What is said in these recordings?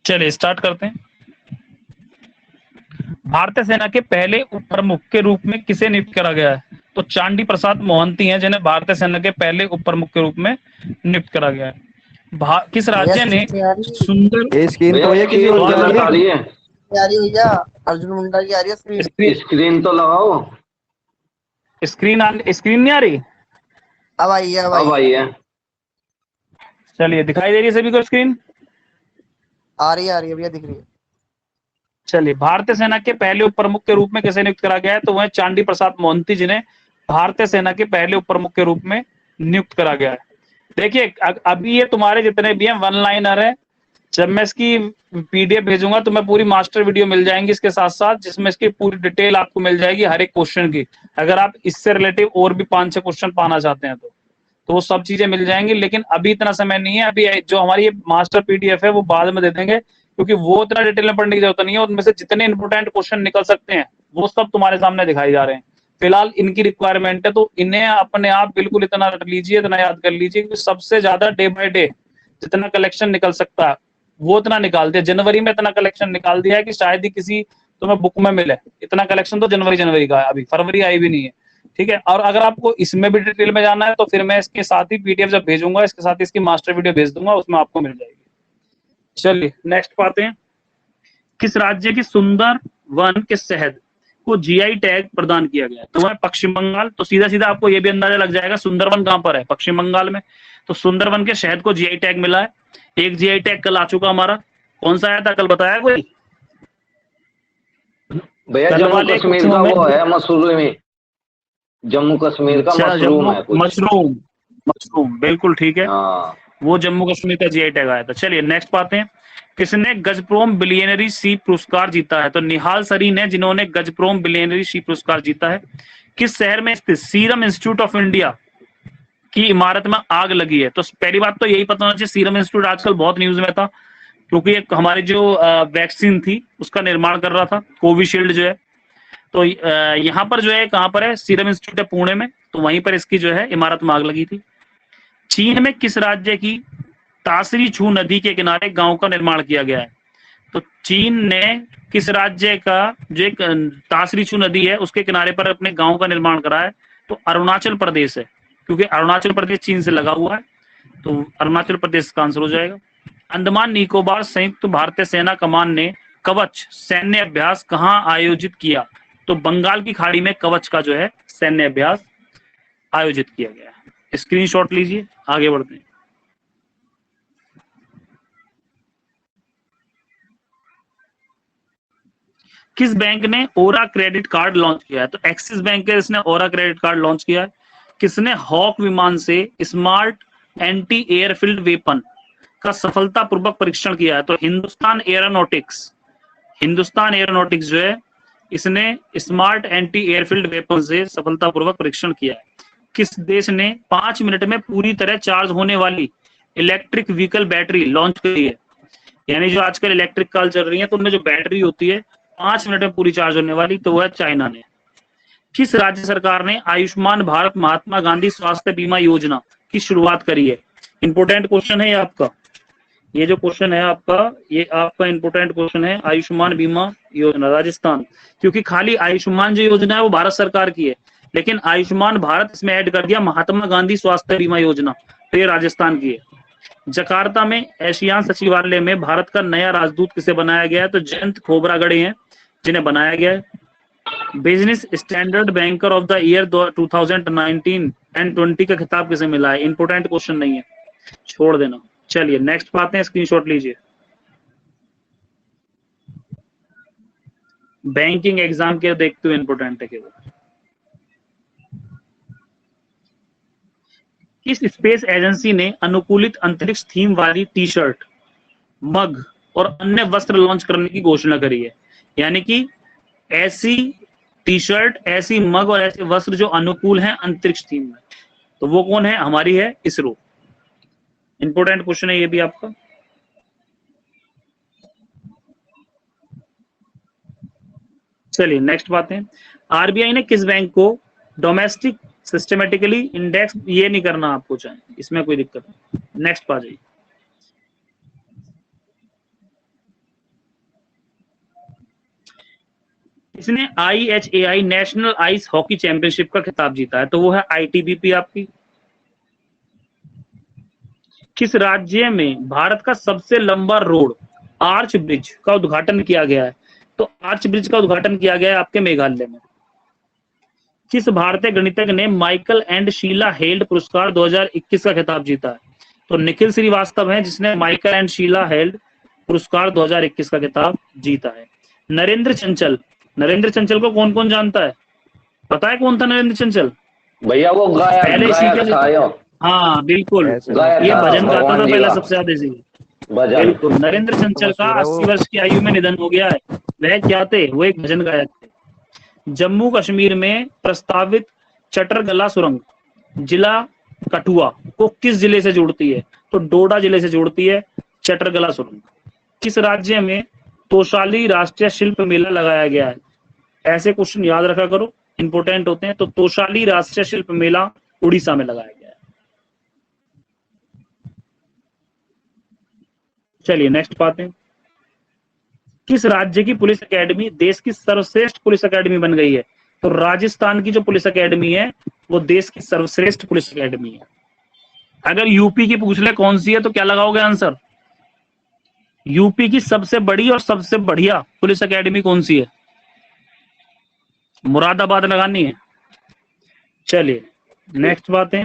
चलिए स्टार्ट करते हैं। भारतीय सेना के पहले उप प्रमुख के रूप में किसे नियुक्त करा गया है? तो चांडी प्रसाद मोहंती हैं जिन्हें भारतीय सेना के पहले उप प्रमुख के रूप में नियुक्त करा गया है। किस भैया राज्य ने स्क्रीन आ रही है? सुंदर ये स्क्रीन तो भैया किसी और की आ आ रही है। रही है भैया, अर्जुन मुंडा की आ रही है स्क्रीन। स्क्रीन तो लगाओ। स्क्रीन नहीं आ रही? अब आई है, अब आई है। चलिए दिखाई दे रही है सभी को स्क्रीन? आ रही है भैया, दिख रही है। चलिए, भारतीय सेना के पहले उप प्रमुख के रूप में किसे नियुक्त करा गया है? तो वह चांडी प्रसाद मोहंती जिन्हें भारतीय सेना के पहले उप प्रमुख के रूप में नियुक्त करा गया है। देखिए अभी ये तुम्हारे जितने भी हैं वन लाइनर है। जब मैं इसकी पीडीएफ भेजूंगा तो मैं पूरी मास्टर वीडियो मिल जाएंगी इसके साथ साथ, जिसमें इसकी पूरी डिटेल आपको मिल जाएगी हर एक क्वेश्चन की। अगर आप इससे रिलेटिव और भी 5-6 क्वेश्चन पाना चाहते हैं तो वो सब चीजें मिल जाएंगी, लेकिन अभी इतना समय नहीं है। अभी जो हमारी ये मास्टर पीडीएफ है वो बाद में दे देंगे, क्योंकि वो इतना डिटेल में पढ़ने की जरूरत नहीं है। उनमें से जितने इंपोर्टेंट क्वेश्चन निकल सकते हैं वो सब तुम्हारे सामने दिखाई जा रहे हैं। फिलहाल इनकी रिक्वायरमेंट है, तो इन्हें अपने आप बिल्कुल इतना रट लीजिए, इतना याद कर लीजिए कि सबसे ज्यादा डे बाय डे जितना कलेक्शन निकल सकता है वो इतना निकाल दिया। जनवरी में इतना कलेक्शन निकाल दिया है कि शायद ही किसी तुम्हें बुक में मिले। इतना कलेक्शन तो जनवरी का है, अभी फरवरी आई भी नहीं है। ठीक है, और अगर आपको इसमें भी डिटेल में जाना है तो फिर मैं इसके साथ ही पीडीएफ जब भेजूंगा इसके साथ ही इसकी मास्टर वीडियो भेज दूंगा, उसमें आपको मिल जाएगी। चलिए नेक्स्ट पाते हैं। किस राज्य की सुंदर वन के शहद को जीआई टैग प्रदान किया गया? तो वह पश्चिम बंगाल। तो सीधा सीधा आपको यह भी अंदाजा लग जाएगा सुंदरवन कहां पर है, पश्चिम बंगाल में। तो सुंदरवन के शहद को जीआई टैग मिला है। एक जीआई टैग कल आ चुका हमारा, कौन सा आया था कल, बताया कोई? भैया जम्मू कश्मीर का वो है मशरूम में, जम्मू कश्मीर का मशरूम है कुछ। मशरूम बिल्कुल ठीक है। वो जम्मू कश्मीर का जीआई टैग आया था। चलिए नेक्स्ट पाते हैं। किसने गजप्रोम बिलियनरी सी पुरस्कार जीता है? तो निहाल सरीन है जिन्होंने गजप्रोम बिलियनरी सी पुरस्कार जीता है। किस शहर में स्थित सीरम इंस्टीट्यूट ऑफ इंडिया की इमारत में आग लगी है? तो पहली बात तो यही पता होना चाहिए, सीरम इंस्टीट्यूट आजकल बहुत न्यूज में था, क्योंकि एक हमारी जो वैक्सीन थी उसका निर्माण कर रहा था, कोविशील्ड जो है। तो यहाँ पर जो है, कहां पर है? सीरम इंस्टीट्यूट है पुणे में, तो वहीं पर इसकी जो है इमारत में आग लगी थी। चीन में किस राज्य की तासरी छू नदी के किनारे गांव का निर्माण किया गया है? तो चीन ने किस राज्य का जो एक तासरी छू नदी है उसके किनारे पर अपने गांव का निर्माण करा है? तो अरुणाचल प्रदेश है, क्योंकि अरुणाचल प्रदेश चीन से लगा हुआ है, तो अरुणाचल प्रदेश का आंसर हो जाएगा। अंडमान निकोबार संयुक्त भारतीय सेना कमान ने कवच सैन्य अभ्यास कहां आयोजित किया? तो बंगाल की खाड़ी में कवच का जो है सैन्य अभ्यास आयोजित किया गया है। स्क्रीनशॉट लीजिए, आगे बढ़ते हैं। किस बैंक ने ओरा क्रेडिट कार्ड लॉन्च किया है? तो एक्सिस बैंक है, इसने ओरा क्रेडिट कार्ड लॉन्च किया है। किसने हॉक विमान से स्मार्ट एंटी एयरफील्ड वेपन का सफलतापूर्वक परीक्षण किया है? तो हिंदुस्तान एयरोनॉटिक्स जो है इसने स्मार्ट एंटी एयरफील्ड वेपन से सफलतापूर्वक परीक्षण किया है। किस देश ने 5 मिनट में पूरी तरह चार्ज होने वाली इलेक्ट्रिक व्हीकल बैटरी लॉन्च करी है? यानी जो आजकल इलेक्ट्रिक कार चल रही है तो उनमें जो बैटरी होती है 5 मिनट में पूरी चार्ज होने वाली, तो वह चाइना ने। किस राज्य सरकार ने आयुष्मान भारत महात्मा गांधी स्वास्थ्य बीमा योजना की शुरुआत करी है? इंपोर्टेंट क्वेश्चन है ये आपका, ये जो क्वेश्चन है आपका, ये आपका इंपोर्टेंट क्वेश्चन है। आयुष्मान बीमा योजना राजस्थान, क्योंकि खाली आयुष्मान जो योजना है वो भारत सरकार की है, लेकिन आयुष्मान भारत इसमें ऐड कर दिया महात्मा गांधी स्वास्थ्य बीमा योजना, तो ये राजस्थान की है। जकार्ता में एशियान सचिवालय में भारत का नया राजदूत किसे बनाया गया है? तो जयंत खोबरागड़े हैं जिन्हें बनाया गया है। Business standard banker of the year 2019 and 20 का खिताब किसे मिला है? इंपोर्टेंट क्वेश्चन नहीं है, छोड़ देना। चलिए नेक्स्ट पाते हैं, स्क्रीनशॉट लीजिए। बैंकिंग एग्जाम के देखते हुए इंपोर्टेंट है केवल। किस स्पेस एजेंसी ने अनुकूलित अंतरिक्ष थीम वाली टी शर्ट, मग और अन्य वस्त्र लॉन्च करने की घोषणा करी है? यानी कि ऐसी टी शर्ट, ऐसी मग और ऐसे वस्त्र जो अनुकूल हैं अंतरिक्ष थीम में, तो वो कौन है? हमारी है इसरो। इंपोर्टेंट क्वेश्चन है ये भी आपका। चलिए नेक्स्ट बात है। आरबीआई ने किस बैंक को डोमेस्टिक सिस्टमेटिकली इंडेक्स, ये नहीं करना आपको, चाहे इसमें कोई दिक्कत नहीं। नेक्स्ट पा जाइए। इसने IHAI national ice hockey championship का खिताब जीता है? तो वो है ITBP आपकी। किस राज्य में भारत का सबसे लंबा रोड आर्च ब्रिज का उद्घाटन किया गया है? तो आर्च ब्रिज का उद्घाटन किया गया है आपके मेघालय में। किस भारतीय गणितज्ञ ने माइकल एंड शीला हेल्ड पुरस्कार 2021 का खिताब जीता है? तो निखिल श्रीवास्तव हैं जिसने माइकल एंड शीला हेल्ड पुरस्कार 2021 का खिताब जीता है। नरेंद्र चंचल को कौन कौन जानता है? पता है कौन था नरेंद्र चंचल? भैया वो गायक था यो। हाँ बिल्कुल, ये भजन गाता था पहला सबसे ज्यादा इसी। बिल्कुल, नरेंद्र चंचल का 80 वर्ष की आयु में निधन हो गया है। वह क्या थे? वो एक भजन गायक थे। जम्मू कश्मीर में प्रस्तावित चटरगला सुरंग जिला कठुआ को किस जिले से जोड़ती है? तो डोडा जिले से जोड़ती है चटरगला सुरंग। किस राज्य में तोशाली राष्ट्रीय शिल्प मेला लगाया गया है? ऐसे क्वेश्चन याद रखा करो, इंपोर्टेंट होते हैं। तो तोशाली राष्ट्रीय शिल्प मेला उड़ीसा में लगाया गया है। चलिए नेक्स्ट बात है, किस राज्य की पुलिस एकेडमी देश की सर्वश्रेष्ठ पुलिस एकेडमी बन गई है? तो राजस्थान की जो पुलिस एकेडमी है वो देश की सर्वश्रेष्ठ पुलिस एकेडमी है। अगर यूपी की पूछ ले कौन सी है तो क्या लगाओगे आंसर? यूपी की सबसे बड़ी और सबसे बढ़िया पुलिस एकेडमी कौन सी है? मुरादाबाद लगानी है। चलिए नेक्स्ट बात है,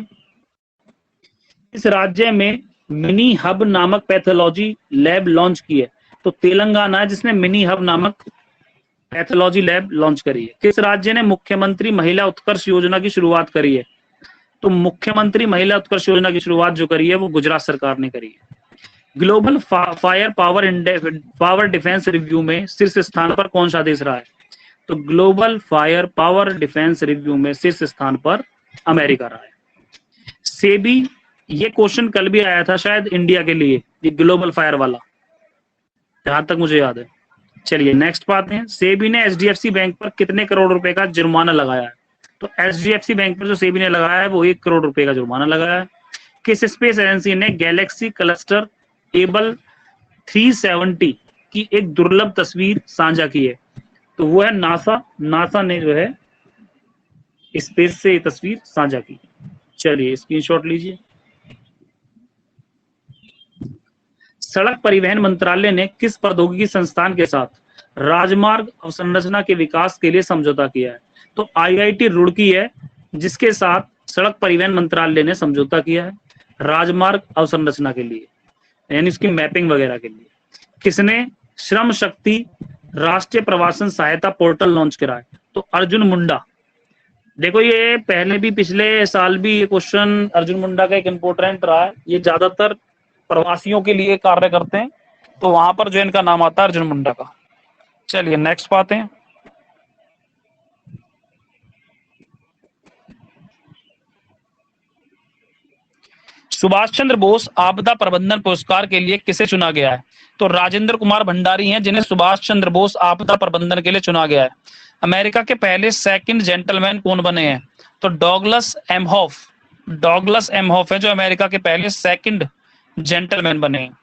इस राज्य में मिनी हब नामक पैथोलॉजी लैब लॉन्च की है? तो तेलंगाना है जिसने मिनी हब नामक पैथोलॉजी लैब लॉन्च करी है। किस राज्य ने मुख्यमंत्री महिला उत्कर्ष योजना की शुरुआत करी है? तो मुख्यमंत्री महिला उत्कर्ष योजना की शुरुआत जो करी है वो गुजरात सरकार ने करी है। Global fire power defence review में शीर्ष स्थान पर कौन सा देश रहा है? तो global fire power defence review में शीर्ष स्थान पर अमेरिका रहा है। सेबी, ये क्वेश्चन कल भी आया था शायद इंडिया के लिए, ये ग्लोबल फायर वाला, जहां तक मुझे याद है। चलिए नेक्स्ट बात है, सेबी ने HDFC बैंक पर कितने करोड़ रुपए का जुर्माना लगाया है? तो HDFC बैंक पर जो सेबी ने लगाया है वो 1 करोड़ रुपए का जुर्माना लगाया है। किस स्पेस एजेंसी ने गैलेक्सी क्लस्टर एबल 370 की एक दुर्लभ तस्वीर साझा की है? तो वो है नासा ने जो है स्पेस से ये तस्वीर साझा की। चलिए स्क्रीनशॉट लीजिए। सड़क परिवहन मंत्रालय ने किस प्रौद्योगिकी संस्थान के साथ राजमार्ग अवसंरचना के विकास के लिए समझौता किया है? तो IIT रुड़की है जिसके साथ सड़क परिवहन मंत्रालय ने समझौता किया है राजमार्ग अवसंरचना के लिए, यानी इसकी मैपिंग वगैरह के लिए। किसने श्रम शक्ति राष्ट्रीय प्रवासन सहायता पोर्टल लॉन्च करा है? तो अर्जुन मुंडा। देखो ये पहले भी पिछले साल भी ये क्वेश्चन अर्जुन मुंडा का एक इंपोर्टेंट रहा है। ये ज्यादातर प्रवासियों के लिए कार्य करते हैं, तो वहां पर जो इनका नाम आता है अर्जुन मुंडा का। चलिए नेक्स्ट बात है, सुभाष चंद्र बोस आपदा प्रबंधन पुरस्कार के लिए किसे चुना गया है? तो राजेंद्र कुमार भंडारी हैं जिन्हें सुभाष चंद्र बोस आपदा प्रबंधन के लिए चुना गया है। अमेरिका के पहले सेकंड जेंटलमैन कौन बने हैं? तो डॉगलस एमहॉफ है जो अमेरिका के पहले सेकंड जेंटलमैन बने हैं।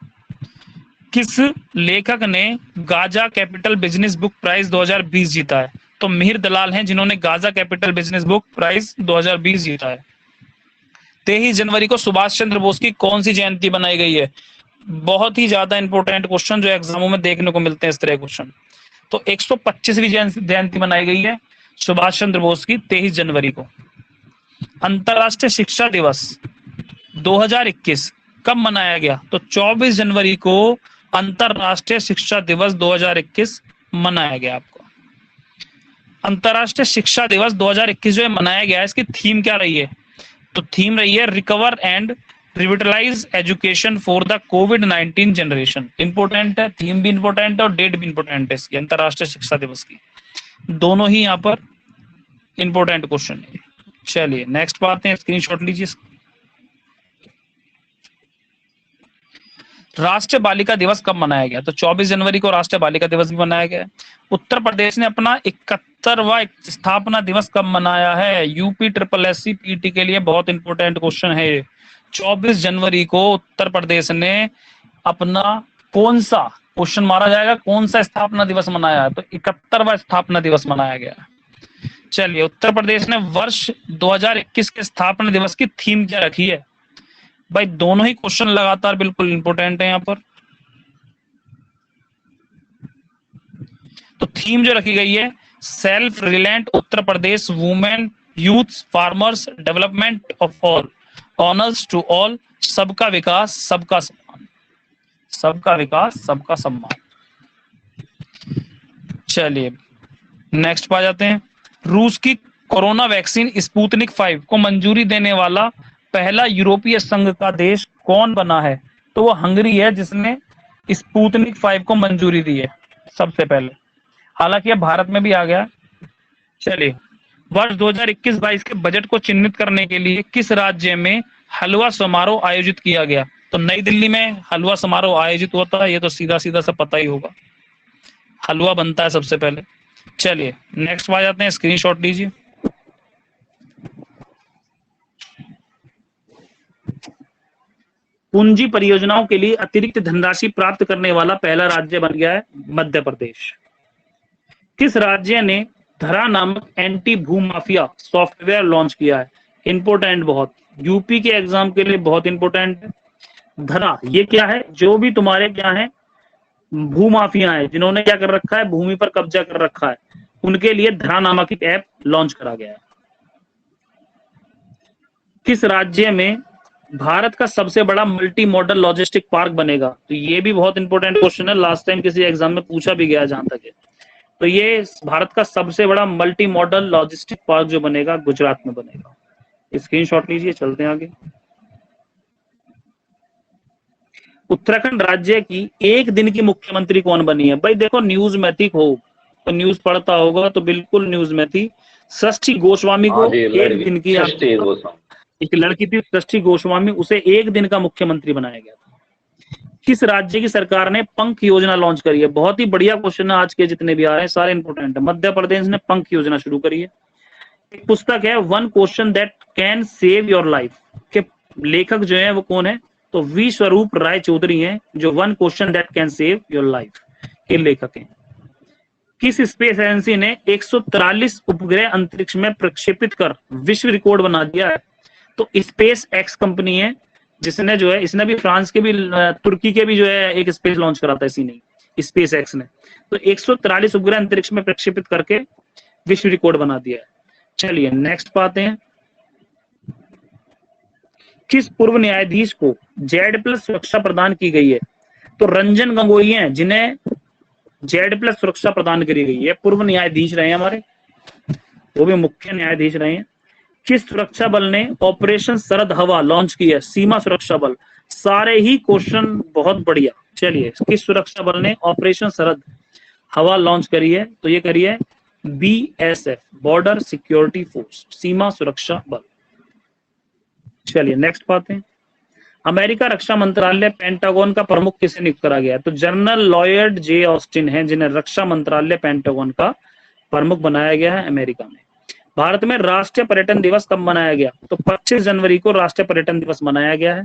किस लेखक ने Gaja capital business book prize 2020 जीता है? तो मिहिर दलाल हैं जिन्होंने Gaja capital business book prize 2020 जीता है। 23 जनवरी को सुभाष चंद्र बोस की कौन सी जयंती बनाई गई है? बहुत ही ज्यादा इंपॉर्टेंट क्वेश्चन जो एग्जामों में देखने को मिलते हैं इस तरह क्वेश्चन। तो 125वीं जयंती बनाई गई है सुभाष चंद्र बोस की 23 जनवरी को। अंतरराष्ट्रीय शिक्षा दिवस 2021 कब मनाया गया? तो 24 जनवरी को अंतरराष्ट्रीय शिक्षा दिवस 2021 मनाया गया। आपको अंतरराष्ट्रीय शिक्षा दिवस 2021 जो मनाया गया है इसकी थीम क्या रही है? तो थीम रही है recover and revitalise education for the कोविड-19 जनरेशन। इंपोर्टेंट है, थीम भी इंपोर्टेंट है और डेट भी इंपोर्टेंट है इसकी, अंतरराष्ट्रीय शिक्षा दिवस की। दोनों ही यहाँ पर इंपोर्टेंट क्वेश्चन है। चलिए नेक्स्ट बात है, स्क्रीनशॉट लीजिए। राष्ट्रीय बालिका दिवस कब मनाया गया? तो 24 जनवरी को राष्ट्रीय बालिका दिवस भी मनाया गया। उत्तर प्रदेश ने अपना 71वां स्थापना दिवस कब मनाया है? UPSSC PT के लिए बहुत इंपॉर्टेंट क्वेश्चन है ये। 24 जनवरी को उत्तर प्रदेश ने अपना कौन सा क्वेश्चन मारा जाएगा कौन सा स्थापना दिवस मनाया है, तो 71वां स्थापना दिवस मनाया गया। चलिए, उत्तर प्रदेश ने वर्ष 2021 के स्थापना दिवस की थीम क्या रखी है? भाई दोनों ही क्वेश्चन लगातार बिल्कुल इंपॉर्टेंट है यहाँ पर। तो थीम जो रखी गई है, self reliant Uttar Pradesh, women, youth, farmers, development of all, honours to all, सबका विकास सबका सम्मान, सबका विकास सबका सम्मान। चलिए नेक्स्ट पे आ जाते हैं। रूस की कोरोना वैक्सीन स्पुतनिक 5 को मंजूरी देने वाला पहला यूरोपीय संघ का देश कौन बना है? तो वो हंगरी है जिसने स्पुतनिक 5 को मंजूरी दी है सबसे पहले, हालांकि अब भारत में भी आ गया। चलिए, वर्ष 2021-22 के बजट को चिन्हित करने के लिए किस राज्य में हलवा समारोह आयोजित किया गया? तो नई दिल्ली में हलवा समारोह आयोजित होता है, ये तो सीधा सीधा सा पता ही होगा, हलवा बनता है सबसे पहले। चलिए नेक्स्ट आ जाते हैं, स्क्रीनशॉट लीजिए। पूंजी परियोजनाओं के लिए अतिरिक्त धनराशि प्राप्त करने वाला पहला राज्य बन गया है मध्य प्रदेश। किस राज्य ने धरा नामक एंटी भू माफिया सॉफ्टवेयर लॉन्च किया है? इंपोर्टेंट बहुत, यूपी के एग्जाम के लिए बहुत इंपोर्टेंट है। धरा ये क्या है? जो भी तुम्हारे क्या है भू माफिया है, जिन्होंने क्या कर रखा है, भूमि पर कब्जा कर रखा है, उनके लिए धरा नामक एक ऐप लॉन्च करा गया है। किस राज्य में भारत का सबसे बड़ा मल्टी मॉडल लॉजिस्टिक पार्क बनेगा? तो ये भी बहुत इंपॉर्टेंट क्वेश्चन है, लास्ट टाइम किसी एग्जाम में पूछा भी गया जहां तक है। तो ये भारत का सबसे बड़ा मल्टी मॉडल लॉजिस्टिक पार्क जो बनेगा गुजरात में बनेगा। स्क्रीनशॉट लीजिए, चलते हैं आगे। उत्तराखंड राज्य की एक दिन की मुख्यमंत्री कौन बनी है? भाई देखो, न्यूज में थी हो तो न्यूज पढ़ता होगा तो बिल्कुल न्यूज में थी, षष्ठी गोस्वामी को एक दिन की, एक लड़की थी षष्ठी गोस्वामी, उसे एक दिन का मुख्यमंत्री बनाया गया था। किस राज्य की सरकार ने पंख योजना लॉन्च करी है? बहुत ही बढ़िया क्वेश्चन है, आज के जितने भी आ रहे हैं सारे इंपोर्टेंट है। मध्य प्रदेश ने पंख योजना शुरू करी है। एक पुस्तक है one question that can save your life के लेखक जो है वो कौन है? तो वी स्वरूप राय चौधरी हैं, जो one question that can save your life के लेखक हैं। किस स्पेस एजेंसी ने 143 उपग्रह अंतरिक्ष में प्रक्षेपित कर विश्व रिकॉर्ड बना दिया है? तो स्पेस एक्स कंपनी है, जिसने जो है, इसने भी फ्रांस के भी, तुर्की के भी जो है एक स्पेस लॉन्च करा था इसी ने, स्पेस एक्स ने। तो 143 उपग्रह अंतरिक्ष में प्रक्षेपित करके विश्व रिकॉर्ड बना दिया है। चलिए नेक्स्ट पाते हैं। किस पूर्व न्यायाधीश को Z+ सुरक्षा प्रदान की गई है? तो रंजन गोगोई हैं, जिन्हें Z+ सुरक्षा प्रदान करी गई है। पूर्व न्यायाधीश रहे हैं हमारे, वो भी मुख्य न्यायाधीश रहे हैं। किस सुरक्षा बल ने ऑपरेशन सरद हवा लॉन्च की है? सीमा सुरक्षा बल। सारे ही क्वेश्चन बहुत बढ़िया। चलिए, किस सुरक्षा बल ने ऑपरेशन सरद हवा लॉन्च करी है? तो ये करी है BSF, बॉर्डर सिक्योरिटी फोर्स, सीमा सुरक्षा बल। चलिए नेक्स्ट बात है, अमेरिका रक्षा मंत्रालय पेंटागन का प्रमुख किसे नियुक्त करा गया? तो जनरल लॉयड J. ऑस्टिन है, जिन्हें रक्षा मंत्रालय पेंटागन का प्रमुख बनाया गया है अमेरिका में। भारत में राष्ट्रीय पर्यटन दिवस कब मनाया गया? तो 25 जनवरी को राष्ट्रीय पर्यटन दिवस मनाया गया है।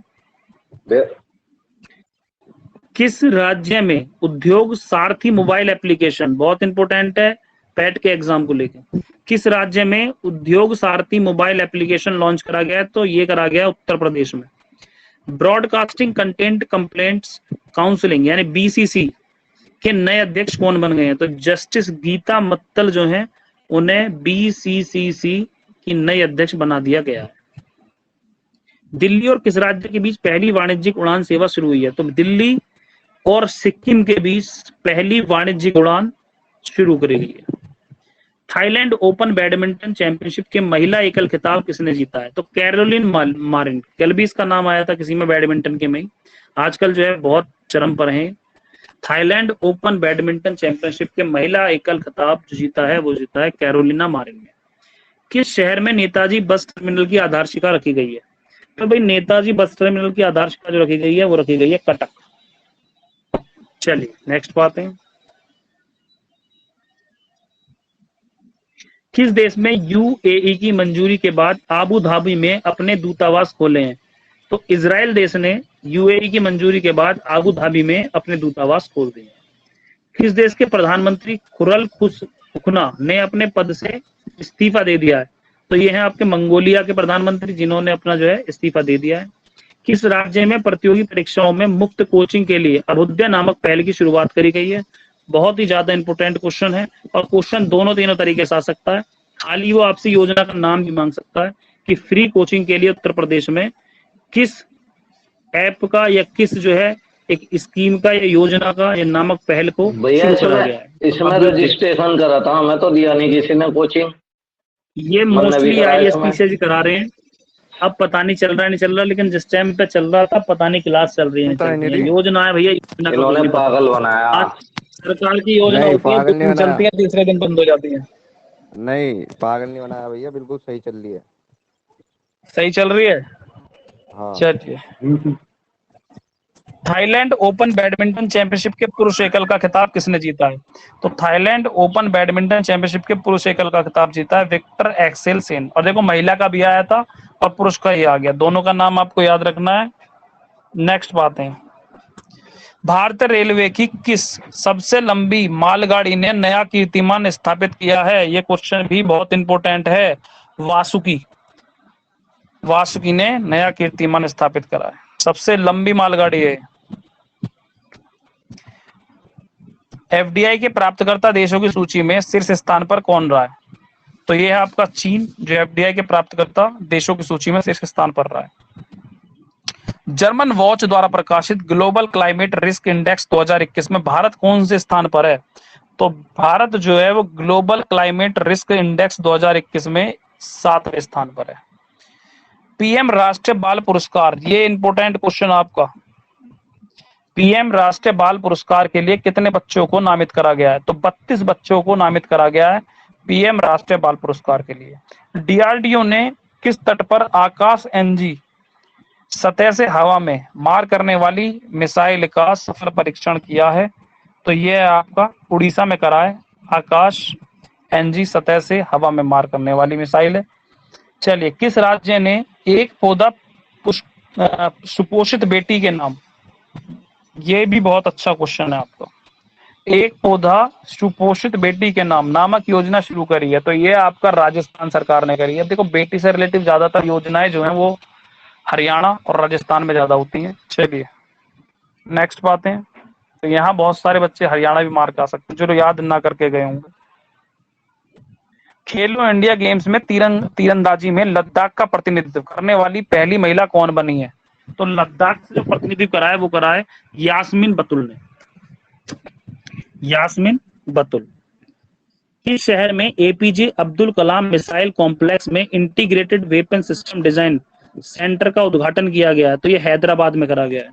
किस राज्य में उद्योग सारथी मोबाइल एप्लीकेशन, बहुत इंपोर्टेंट है पैट के एग्जाम को लेकर, किस राज्य में उद्योग सारथी मोबाइल एप्लीकेशन लॉन्च करा गया है? तो ये करा गया उत्तर प्रदेश में। ब्रॉडकास्टिंग कंटेंट कंप्लेंट्स काउंसिलिंग यानी BCC के नए अध्यक्ष कौन बन गए हैं? तो जस्टिस गीता मत्तल जो है, उन्हें BCCC की नई अध्यक्ष बना दिया गया है। दिल्ली और किस राज्य के बीच पहली वाणिज्यिक उड़ान सेवा शुरू हुई है? तो दिल्ली और सिक्किम के बीच पहली वाणिज्यिक उड़ान शुरू करी गई है। थाईलैंड ओपन बैडमिंटन चैंपियनशिप के महिला एकल खिताब किसने जीता है? तो कैरोलिन मारिन। कल भी इसका नाम आया था किसी में बैडमिंटन के में, आजकल जो है बहुत चरम पर है। थाईलैंड ओपन बैडमिंटन चैंपियनशिप के महिला एकल खिताब जो जीता है वो जीता है कैरोलिना मारिन ने। किस शहर में नेताजी बस टर्मिनल की आधारशिला रखी गई है? तो भाई नेताजी बस टर्मिनल की आधारशिला जो रखी गई है वो रखी गई है कटक। चलिए नेक्स्ट बात है, किस देश में UAE की मंजूरी के बाद आबू धाबी में अपने दूतावास खोले हैं? तो इजराइल देश ने UAE की मंजूरी के बाद आबू धाबी में अपने दूतावास खोल दिए हैं। किस देश के प्रधानमंत्री खुरल खुसुखना ने अपने पद से इस्तीफा दे दिया है? तो ये है आपके मंगोलिया के प्रधानमंत्री, जिन्होंने अपना जो है इस्तीफा दे दिया है। किस राज्य में प्रतियोगी परीक्षाओं में मुफ्त कोचिंग के लिए अभ्युदय नामक पहल की शुरुआत करी गई है? बहुत ही ज्यादा इंपोर्टेंट क्वेश्चन है, और क्वेश्चन दोनों तीनों तरीके से आ सकता है। खाली वो आपसे योजना का नाम भी मांग सकता है कि फ्री कोचिंग के लिए उत्तर प्रदेश में किस ऐप का या किस जो है एक स्कीम का या योजना का या नामक पहल को भैया शुरू करा गया है। इसमें अभ्युदय, रजिस्ट्रेशन करा था, हमें तो दिया नहीं किसी ने कोचिंग। ये हमने भी मोस्टली करा आईएएसपी इसमें। से भी करा रहे हैं। अब पता नहीं चल रहा है नहीं चल रहा, लेकिन जिस टाइम पे चल रहा था पता नहीं क्लास चल रही है नहीं पता चल ही नहीं रही है। रही। योजना है भैया, योजना का कुछ इन्होंने नहीं पता। पागल बनाया। आज सरकार की योजना नहीं होती है, 2 पागल नहीं दिन बनाया, चलती है, तीसरे दिन बंद हो जाती है। नहीं पागल नहीं बनाया भैया, बिल्कुल सही चल रही है। सही चल रही है। हाँ चलिए, थाईलैंड ओपन बैडमिंटन चैंपियनशिप के पुरुष एकल का खिताब किसने जीता है? तो थाईलैंड ओपन बैडमिंटन चैंपियनशिप के पुरुष एकल का खिताब जीता है विक्टर एक्सेल सेन। और देखो, महिला का भी आया था और पुरुष का ही आ गया, दोनों का नाम आपको याद रखना है। नेक्स्ट बात है, भारतीय रेलवे की किस सबसे लंबी मालगाड़ी ने नया कीर्तिमान स्थापित किया है? ये क्वेश्चन भी बहुत इंपॉर्टेंट है। वासुकी, वासुकी ने नया कीर्तिमान स्थापित करा है, सबसे लंबी मालगाड़ी है। एफडीआई के प्राप्तकर्ता देशों की सूची में शीर्ष स्थान पर कौन रहा है? तो ये है आपका चीन, जो एफडीआई के प्राप्तकर्ता देशों की सूची में शीर्ष स्थान पर रहा है। जर्मन वॉच द्वारा प्रकाशित ग्लोबल क्लाइमेट रिस्क इंडेक्स 2021 में भारत कौन से स्थान पर है? तो भारत जो है वो ग्लोबल क्लाइमेट रिस्क इंडेक्स 2021 में 7वें स्थान पर है। पीएम राष्ट्रीय बाल पुरस्कार, ये इंपॉर्टेंट क्वेश्चन आपका। पीएम राष्ट्रीय बाल पुरस्कार के लिए कितने बच्चों को नामित करा गया है? तो 32 बच्चों को नामित करा गया है पीएम राष्ट्रीय बाल पुरस्कार के लिए। डीआरडीओ ने किस तट पर आकाश एनजी सतह से हवा में मार करने वाली मिसाइल का सफल परीक्षण किया है? तो यह आपका उड़ीसा में करा है, आकाश एनजी सतह से हवा में मार करने वाली मिसाइल है। चलिए, किस राज्य ने एक पौधा सुपोषित बेटी के नाम, ये भी बहुत अच्छा क्वेश्चन है आपका, एक पौधा सुपोषित बेटी के नाम नामक योजना शुरू करी है? तो ये आपका राजस्थान सरकार ने करी है। देखो, बेटी से रिलेटिव ज्यादातर योजनाएं जो है वो हरियाणा और राजस्थान में ज्यादा होती हैं। चलिए नेक्स्ट बात है, तो यहाँ बहुत सारे बच्चे हरियाणा भी मार कर आ सकते हैं जो याद ना करके गए होंगे। खेलो इंडिया गेम्स में तीरंदाजी में लद्दाख का प्रतिनिधित्व करने वाली पहली महिला कौन बनी है? तो लद्दाख से जो प्रतिनिधित्व करा है वो करा है यास्मीन बतुल ने। यास्मीन बतुल। किस शहर में APJ Abdul Kalam missile complex में integrated weapon system design centre का उद्घाटन किया गया है? तो ये हैदराबाद में करा गया है।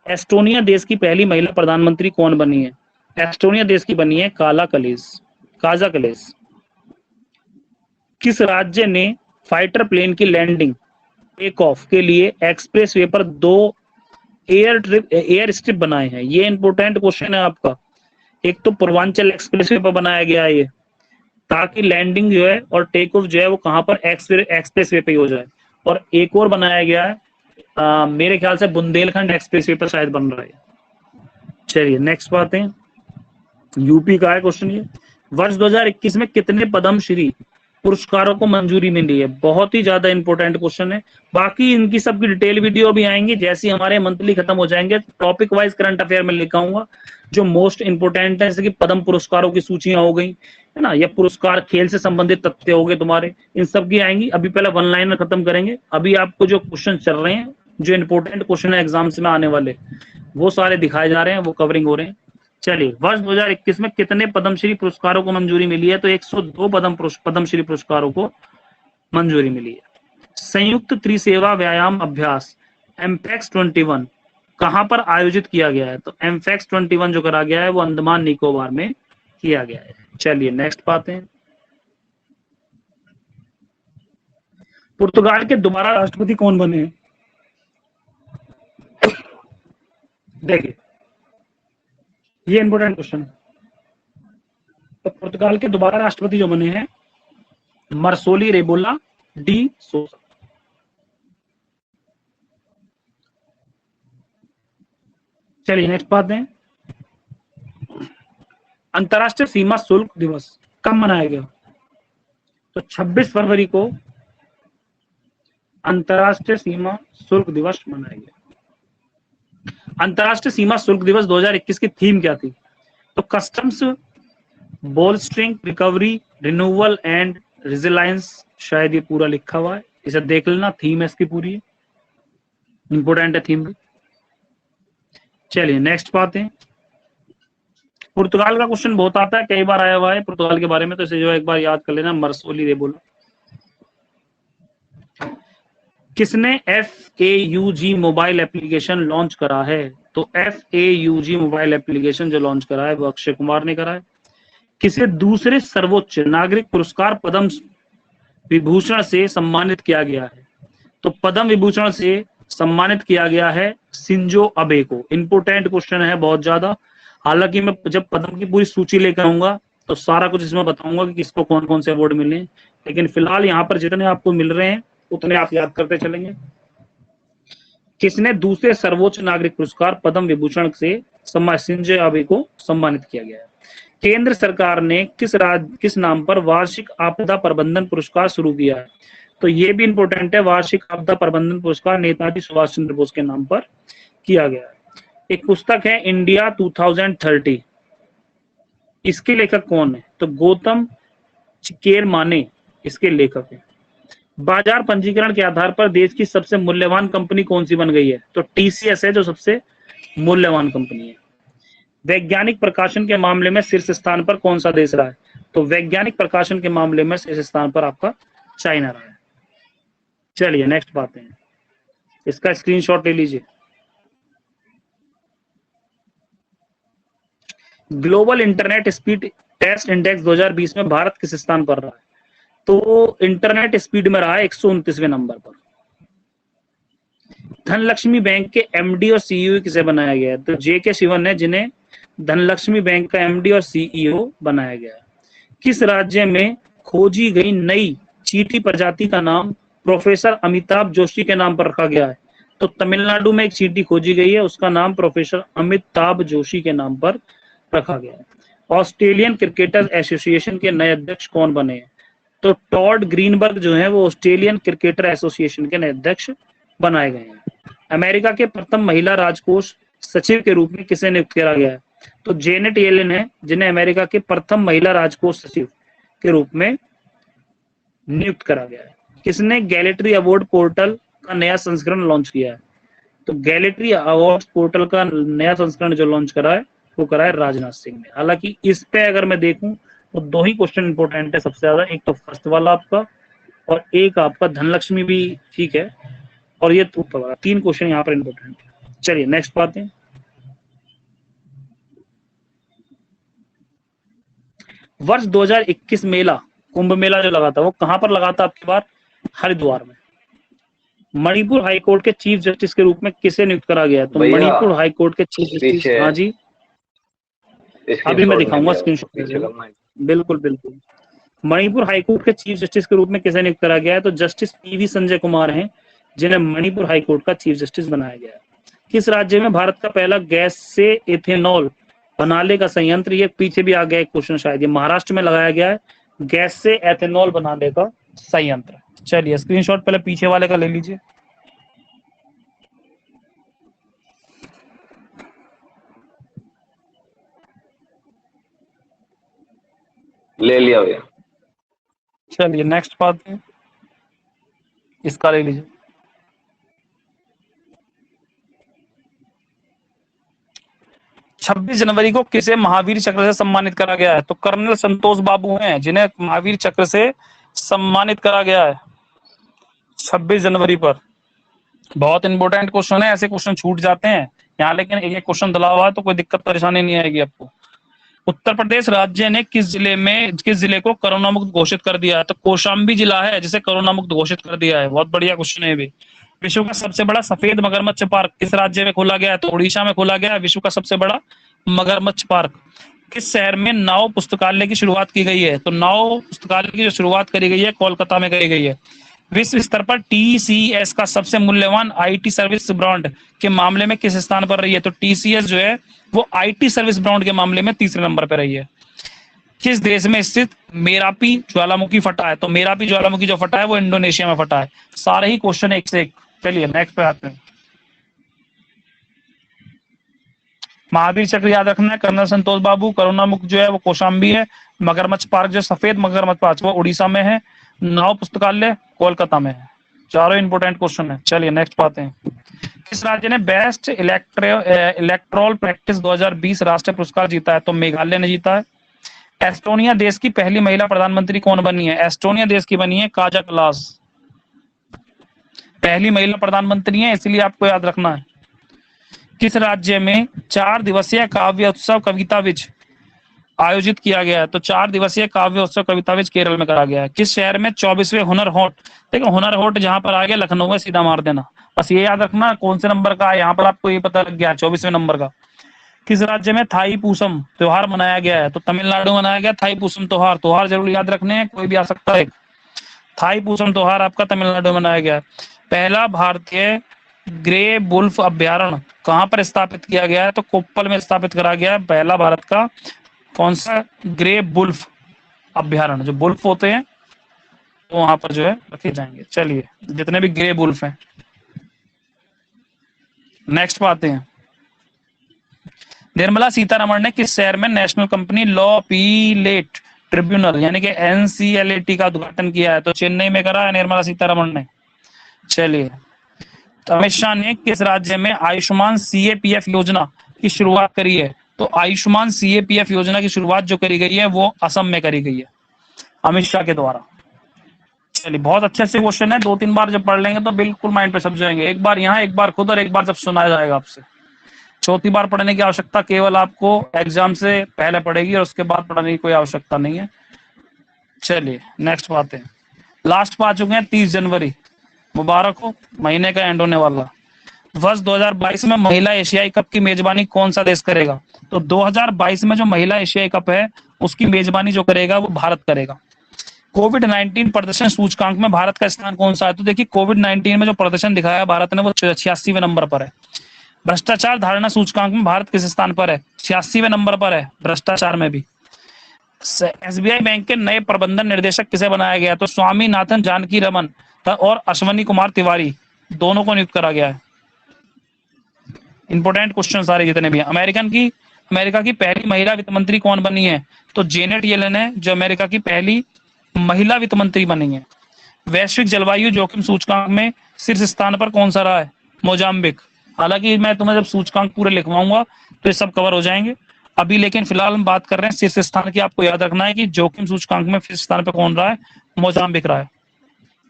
एस्टोनिया देश की पहली महिला प्रधानमंत्री कौन बनी है? एस्टोनिया देश की बनी है काजा कलेस। किस राज्य ने फाइटर प्लेन की लैंडिंग टेक ऑफ के लिए एक्सप्रेस वे पर 2 एयर स्ट्रिप बनाए हैं? ये इंपोर्टेंट क्वेश्चन है आपका। एक तो पूर्वांचल एक्सप्रेस वे पर बनाया गया है ये, ताकि लैंडिंग जो है और टेक ऑफ जो है वो कहां पर एक्सप्रेस वे पे हो जाए। और एक और बनाया गया है मेरे ख्याल से बुंदेलखंड एक्सप्रेस वे पर शायद बन रहा है। चलिए नेक्स्ट बात है, यूपी का है क्वेश्चन ये। वर्ष 2021 में कितने पद्मश्री पुरस्कारों को मंजूरी मिली है? बहुत ही ज्यादा इंपॉर्टेंट क्वेश्चन है। बाकी इनकी सबकी डिटेल वीडियो भी आएंगी जैसे हमारे मंथली खत्म हो जाएंगे, टॉपिक वाइज करंट अफेयर में लिखाऊंगा जो मोस्ट इंपोर्टेंट है, जैसे कि पद्म पुरस्कारों की सूचियां हो गई है ना, या पुरस्कार खेल से संबंधित तथ्य हो गए तुम्हारे, इन सब की आएंगी। अभी पहले वन लाइनर खत्म करेंगे। अभी आपको जो क्वेश्चन चल रहे हैं, जो इंपॉर्टेंट क्वेश्चन है एग्जाम्स में आने वाले, वो सारे दिखाए जा रहे हैं, वो कवरिंग हो रहे हैं। चलिए, वर्ष 2021 में कितने पद्मश्री पुरस्कारों को मंजूरी मिली है? तो 102 पद्मश्री पुरस्कारों को मंजूरी मिली है। संयुक्त त्रिसेवा व्यायाम अभ्यास एमपैक्स 21 कहां पर आयोजित किया गया है? तो एमपैक्स 21 जो करा गया है वो अंडमान निकोबार में किया गया है। चलिए नेक्स्ट बात है, पुर्तगाल के दोबारा राष्ट्रपति कौन बने हैं? देखिए, ये इंपोर्टेंट क्वेश्चन है। तो पुर्तगाल के दोबारा राष्ट्रपति जो बने हैं मर्सोली रेबोला डी सोसा। चलिए नेक्स्ट बात है, अंतर्राष्ट्रीय सीमा शुल्क दिवस कब मनाया गया? तो 26 फरवरी को अंतर्राष्ट्रीय सीमा शुल्क दिवस मनाया गया। अंतर्राष्ट्रीय सीमा शुल्क दिवस 2021 की थीम क्या थी? तो customs, bolstering, recovery, renewal and resilience. शायद ये पूरा लिखा हुआ है, इसे देख लेना, थीम है इसकी पूरी, इंपोर्टेंट है थीम भी। चलिए नेक्स्ट बात है, पुर्तगाल का क्वेश्चन बहुत आता है, कई बार आया हुआ है पुर्तगाल के बारे में, तो इसे जो है एक बार याद कर लेना। मरसोली रे बोलो। किसने FAUG मोबाइल एप्लीकेशन लॉन्च करा है? तो FAUG मोबाइल एप्लीकेशन जो लॉन्च करा है वो अक्षय कुमार ने करा है। किसे दूसरे सर्वोच्च नागरिक पुरस्कार पद्म विभूषण से सम्मानित किया गया है? तो पद्म विभूषण से सम्मानित किया गया है शिंजो अबे को। इंपोर्टेंट क्वेश्चन है बहुत ज्यादा, हालांकि मैं जब पद्म की पूरी सूची लेकर आऊंगा तो सारा कुछ इसमें बताऊंगा कि किसको कौन कौन से अवार्ड मिले, लेकिन फिलहाल यहाँ पर जितने आपको मिल रहे हैं उतने आप याद करते चलेंगे। किसने दूसरे सर्वोच्च नागरिक पुरस्कार पद्म विभूषण से शिंजो अबे को सम्मानित किया गया है? केंद्र सरकार ने किस नाम पर वार्षिक आपदा प्रबंधन पुरस्कार शुरू किया है? तो ये भी इंपॉर्टेंट है, वार्षिक आपदा प्रबंधन पुरस्कार नेताजी सुभाष चंद्र बोस के नाम पर किया गया है। एक पुस्तक है इंडिया 2030, इसके लेखक कौन है? तो गौतम चिकेरमाने इसके लेखक है। बाजार पंजीकरण के आधार पर देश की सबसे मूल्यवान कंपनी कौन सी बन गई है? तो TCS है जो सबसे मूल्यवान कंपनी है। वैज्ञानिक प्रकाशन के मामले में शीर्ष स्थान पर कौन सा देश रहा है? तो वैज्ञानिक प्रकाशन के मामले में शीर्ष स्थान पर आपका चाइना रहा है। चलिए नेक्स्ट बात है, इसका स्क्रीनशॉट ले लीजिए। Global internet speed test index 2020 में भारत किस स्थान पर रहा है? तो इंटरनेट स्पीड में रहा है 129वें नंबर पर। धनलक्ष्मी बैंक के MD और CEO किसे बनाया गया है? तो JK शिवन है जिन्हें धनलक्ष्मी बैंक का MD और CEO बनाया गया है। किस राज्य में खोजी गई नई चींटी प्रजाति का नाम प्रोफेसर अमिताभ जोशी के नाम पर रखा गया है? तो तमिलनाडु में एक चींटी खोजी गई है, उसका नाम प्रोफेसर अमिताभ जोशी के नाम पर रखा गया है। ऑस्ट्रेलियन क्रिकेटर्स एसोसिएशन के नए अध्यक्ष कौन बने हैं? तो टॉड ग्रीनबर्ग जो है वो ऑस्ट्रेलियन क्रिकेटर एसोसिएशन के नए अध्यक्ष बनाए गए हैं। अमेरिका के प्रथम महिला राजकोष सचिव के रूप में किसे नियुक्त किया गया है? तो जेनेट येलेन है जिन्हें अमेरिका के प्रथम महिला राजकोष सचिव के रूप में नियुक्त करा गया है। किसने गैलेटरी अवार्ड पोर्टल का नया संस्करण लॉन्च किया है? तो गैलेटरी अवार्ड पोर्टल का नया संस्करण जो लॉन्च करा है वो करा है राजनाथ सिंह ने। हालांकि इस पे अगर मैं देखूं तो दो ही क्वेश्चन इंपॉर्टेंट है सबसे ज्यादा, एक तो फर्स्ट वाला आपका और एक आपका धनलक्ष्मी भी ठीक है, और ये ऊपर वाला, 3 क्वेश्चन यहाँ पर इंपॉर्टेंट है। चलिए नेक्स्ट बात है, वर्ष 2021 मेला कुंभ मेला जो लगा था वो कहां पर लगा था आपकी बार? हरिद्वार में। मणिपुर हाईकोर्ट के चीफ जस्टिस के रूप में किसे नियुक्त करा गया है? तो मणिपुर हाईकोर्ट के चीफ जस्टिस, हाँ जी अभी मैं दिखाऊंगा स्क्रीनशॉट। बिल्कुल बिल्कुल, मणिपुर हाईकोर्ट के चीफ जस्टिस के रूप में किसे नियुक्त करा गया है? तो जस्टिस PV संजय कुमार हैं जिन्हें मणिपुर हाईकोर्ट का चीफ जस्टिस बनाया गया है। किस राज्य में भारत का पहला गैस से एथेनॉल बनाने का संयंत्र, ये पीछे भी आ गया एक क्वेश्चन, शायद ये महाराष्ट्र में लगाया गया है गैस से एथेनॉल बनाने का संयंत्र। चलिए स्क्रीनशॉट पहले पीछे वाले का ले लीजिए। ले लिया भैया। चलिए नेक्स्ट बात है, इसका ले लीजिए। छब्बीस जनवरी को किसे महावीर चक्र से सम्मानित करा गया है? तो कर्नल संतोष बाबू हैं जिन्हें महावीर चक्र से सम्मानित करा गया है 26 जनवरी पर। बहुत इंपॉर्टेंट क्वेश्चन है, ऐसे क्वेश्चन छूट जाते हैं यहाँ, लेकिन एक क्वेश्चन दिला हुआ है तो कोई दिक्कत परेशानी नहीं आएगी आपको। उत्तर प्रदेश राज्य ने किस जिले को कोरोना मुक्त घोषित कर दिया है? तो कौशाम्बी जिला है जिसे कोरोना मुक्त घोषित कर दिया है। बहुत बढ़िया क्वेश्चन है भी। विश्व का सबसे बड़ा सफेद मगरमच्छ पार्क किस राज्य में खोला गया है? तो उड़ीसा में खोला गया है विश्व का सबसे बड़ा मगरमच्छ पार्क। किस शहर में नाव पुस्तकालय की शुरुआत की गई है? तो नाव पुस्तकालय की जो शुरुआत करी गई है कोलकाता में करी गई है। विश्व स्तर पर TCS का सबसे मूल्यवान IT सर्विस ब्रांड के मामले में किस स्थान पर रही है? तो TCS जो है वो IT सर्विस ब्रांड के मामले में तीसरे नंबर पर रही है। किस देश में स्थित मेरापी ज्वालामुखी फटा है? तो मेरापी ज्वालामुखी जो फटा है वो इंडोनेशिया में फटा है। सारे ही क्वेश्चन एक से एक। चलिए नेक्स्ट पे आते हैं। महावीर चक्र याद रखना है, कर्नल संतोष बाबू। करुणा मुख जो है वो कौशाम्बी है। मगरमच्छ पार्क जो सफेद मगरमच्छ पार्क वो उड़ीसा में है। नाव पुस्तकालय कोलकाता में है। चारों इंपोर्टेंट क्वेश्चन है। चलिए नेक्स्ट पे आते हैं। किस राज्य ने बेस्ट इलेक्ट्रोल प्रैक्टिस 2020 राष्ट्रीय पुरस्कार जीता है? तो मेघालय ने जीता है। एस्टोनिया देश की पहली महिला प्रधानमंत्री कौन बनी है? एस्टोनिया देश की बनी है काजा कलास। पहली महिला प्रधानमंत्री है, इसलिए आपको याद रखना है। किस राज्य में 4 दिवसीय काव्य उत्सव कविता विज आयोजित किया गया है? तो 4 दिवसीय काव्य उत्सव कविता विज केरल में करा गया है। किस शहर में 24वें हुनर हाट? देखो हुनर हाट जहां पर आ गया लखनऊ में, सीधा मार देना। बस ये याद रखना कौन से नंबर का है, यहाँ पर आपको ये पता लग गया 24वें नंबर का। किस राज्य में थाई पूसम त्योहार मनाया गया है? तो तमिलनाडु मनाया गया थाई पूसम त्योहार। त्योहार जरूर याद रखने हैं, कोई भी आ सकता है। थाई पूसम त्योहार आपका तमिलनाडु में मनाया गया है। पहला भारतीय ग्रे बुल्फ अभ्यारण्य कहां पर स्थापित किया गया है? तो कोप्पल में स्थापित करा गया है पहला भारत का कौन सा ग्रे बुल्फ अभ्यारण्य। जो बुल्फ होते हैं तो वहां पर जो है रखे जाएंगे। चलिए जितने भी ग्रे बुल्फ हैं। नेक्स्ट पे आते हैं। निर्मला सीतारमण ने किस शहर में national company law appellate tribunal यानी कि NCLAT का उद्घाटन किया है? तो चेन्नई में करा है निर्मला सीतारमण ने। चलिए तो अमित शाह ने किस राज्य में आयुष्मान CAPF योजना की शुरुआत करी है? तो आयुष्मान CAPF योजना की शुरुआत जो करी गई है वो असम में करी गई है अमित शाह के द्वारा। चलिए बहुत अच्छे से क्वेश्चन है, 2-3 बार जब पढ़ लेंगे तो बिल्कुल माइंड पे समझ जाएंगे। एक बार यहाँ, एक बार खुद और एक बार जब सुनाया जाएगा आपसे। चौथी बार पढ़ने की आवश्यकता केवल आपको एग्जाम से पहले पड़ेगी और उसके बाद पढ़ने की कोई आवश्यकता नहीं है। चलिए नेक्स्ट बात है। लास्ट पे आ चुके हैं 30 जनवरी, मुबारक हो, महीने का एंड होने वाला। वर्ष 2022 में महिला एशियाई कप की मेजबानी कौन सा देश करेगा? तो 2022 में जो महिला एशियाई कप है उसकी मेजबानी जो करेगा वो भारत करेगा। कोविड-19 प्रदर्शन सूचकांक में भारत का स्थान कौन सा है? तो देखिए कोविड-19 में जो प्रदर्शन दिखाया भारत ने वो 86वें नंबर पर है। भ्रष्टाचार धारणा सूचकांक में भारत किस स्थान पर है? 86वें नंबर पर है भ्रष्टाचार में भी। SBI बैंक के नए प्रबंधन निर्देशक किसे बनाया गया? तो स्वामीनाथन जानकी रमन और अश्वनी कुमार तिवारी दोनों को नियुक्त करा गया है। इंपोर्टेंट क्वेश्चन सारे जितने भी हैं। अमेरिका की पहली महिला वित्त मंत्री कौन बनी है? तो जेनेट येलेन है जो अमेरिका की पहली महिला वित्त मंत्री बनी है। वैश्विक जलवायु जोखिम सूचकांक में शीर्ष स्थान पर कौन सा रहा है? मोजाम्बिक। हालांकि मैं तुम्हें जब सूचकांक पूरे लिखवाऊंगा तो ये सब कवर हो जाएंगे अभी, लेकिन फिलहाल हम बात कर रहे हैं शीर्ष स्थान की। आपको याद रखना है कि जोखिम सूचकांक में शीर्ष स्थान पर कौन रहा है? मोजाम्बिक रहा है।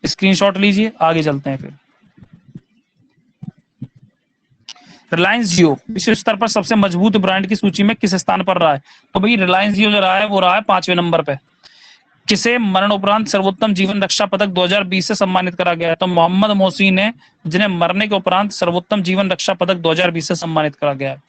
स्क्रीनशॉट लीजिए, आगे चलते हैं फिर। रिलायंस जियो विश्व स्तर पर सबसे मजबूत ब्रांड की सूची में किस स्थान पर रहा है? तो भाई रिलायंस जियो जो रहा है वो रहा है 5वें नंबर पे। किसे मरणोपरांत सर्वोत्तम जीवन रक्षा पदक 2020 से सम्मानित करा गया है? तो मोहम्मद मोहसिन है जिन्हें मरने के उपरांत सर्वोत्तम जीवन रक्षा पदक 2020 से सम्मानित करा गया है।